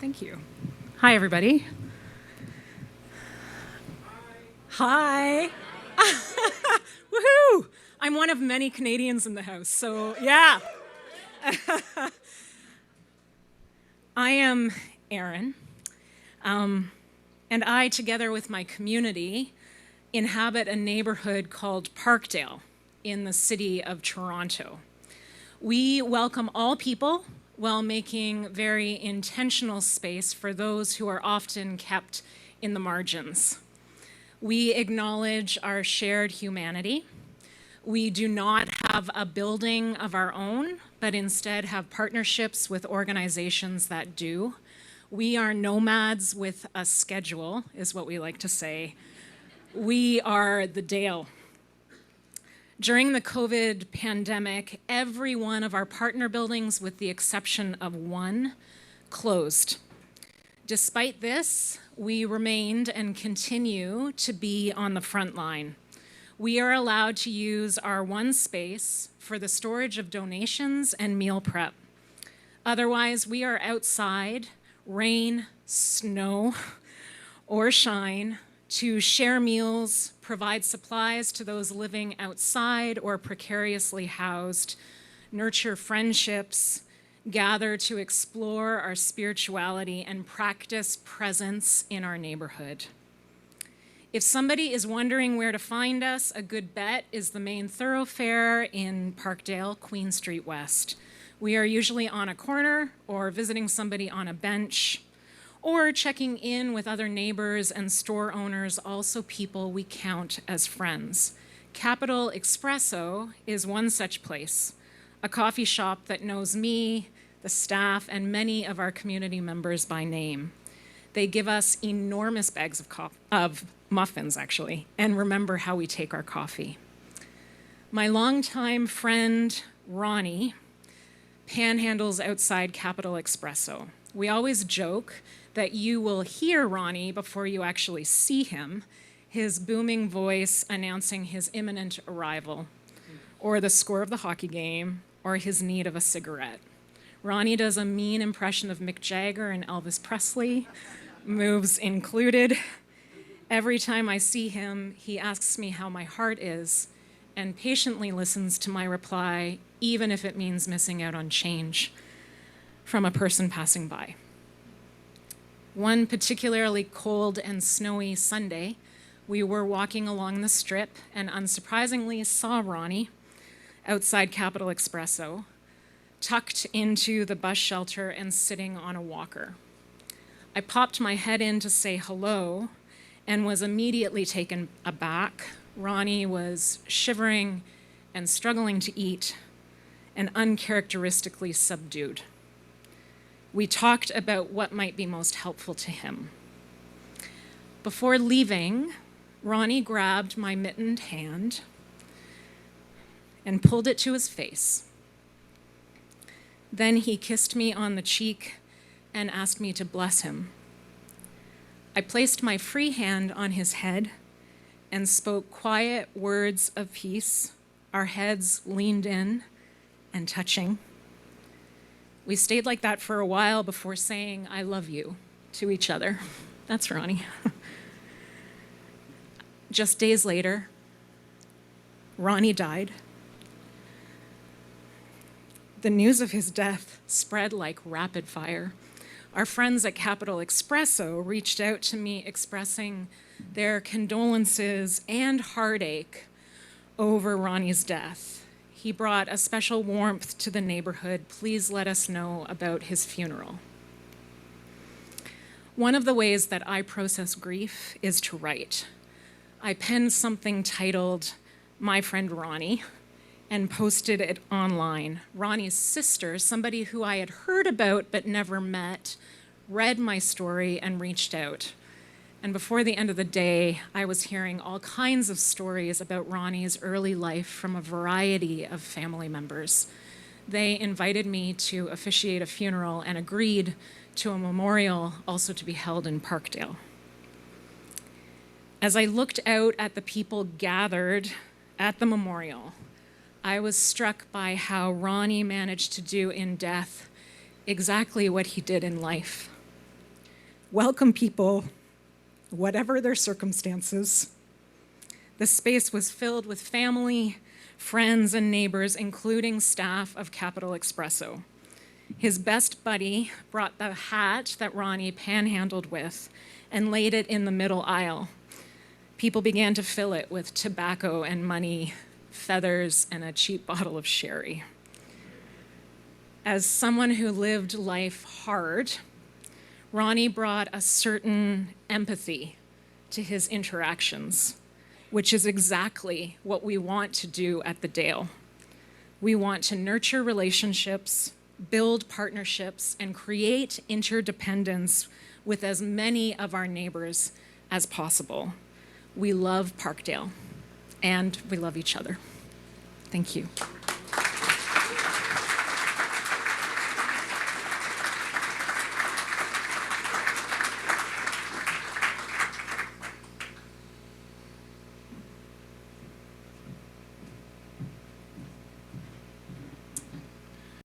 Thank you. Hi, everybody. Hi. Woohoo! I'm one of many Canadians in the house, so yeah. I am Erinn, and I, together with my community, inhabit a neighborhood called Parkdale in the city of Toronto. We welcome all people while making very intentional space for those who are often kept in the margins. We acknowledge our shared humanity. We do not have a building of our own, but instead have partnerships with organizations that do. We are nomads with a schedule, is what we like to say. We are the Dale. During the COVID pandemic, every one of our partner buildings, with the exception of one, closed. Despite this, we remained and continue to be on the front line. We are allowed to use our one space for the storage of donations and meal prep. Otherwise, we are outside, rain, snow, or shine, to share meals, provide supplies to those living outside or precariously housed, nurture friendships, gather to explore our spirituality, and practice presence in our neighborhood. If somebody is wondering where to find us, a good bet is the main thoroughfare in Parkdale, Queen Street West. We are usually on a corner or visiting somebody on a bench, or checking in with other neighbors and store owners, also people we count as friends. Capital Espresso is one such place, a coffee shop that knows me, the staff, and many of our community members by name. They give us enormous bags of muffins, actually, and remember how we take our coffee. My longtime friend, Ronnie, panhandles outside Capital Espresso. We always joke that you will hear Ronnie before you actually see him, his booming voice announcing his imminent arrival, or the score of the hockey game, or his need of a cigarette. Ronnie does a mean impression of Mick Jagger and Elvis Presley, moves included. Every time I see him, he asks me how my heart is and patiently listens to my reply, even if it means missing out on change from a person passing by. One particularly cold and snowy Sunday, we were walking along the strip and unsurprisingly saw Ronnie outside Capital Espresso, tucked into the bus shelter and sitting on a walker. I popped my head in to say hello and was immediately taken aback. Ronnie was shivering and struggling to eat and uncharacteristically subdued. We talked about what might be most helpful to him. Before leaving, Ronnie grabbed my mittened hand and pulled it to his face. Then he kissed me on the cheek and asked me to bless him. I placed my free hand on his head and spoke quiet words of peace, our heads leaned in and touching. We stayed like that for a while before saying, "I love you," to each other. That's Ronnie. Just days later, Ronnie died. The news of his death spread like rapid fire. Our friends at Capital Espresso reached out to me expressing their condolences and heartache over Ronnie's death. He brought a special warmth to the neighborhood. Please let us know about his funeral. One of the ways that I process grief is to write. I penned something titled "My Friend Ronnie" and posted it online. Ronnie's sister, somebody who I had heard about but never met, read my story and reached out. And before the end of the day, I was hearing all kinds of stories about Ronnie's early life from a variety of family members. They invited me to officiate a funeral and agreed to a memorial also to be held in Parkdale. As I looked out at the people gathered at the memorial, I was struck by how Ronnie managed to do in death exactly what he did in life. welcome people, whatever their circumstances. The space was filled with family, friends, and neighbors, including staff of Capital Espresso. His best buddy brought the hat that Ronnie panhandled with and laid it in the middle aisle. People began to fill it with tobacco and money, feathers, and a cheap bottle of sherry. As someone who lived life hard, Ronnie brought a certain empathy to his interactions, which is exactly what we want to do at the Dale. We want to nurture relationships, build partnerships, and create interdependence with as many of our neighbors as possible. We love Parkdale, and we love each other. Thank you.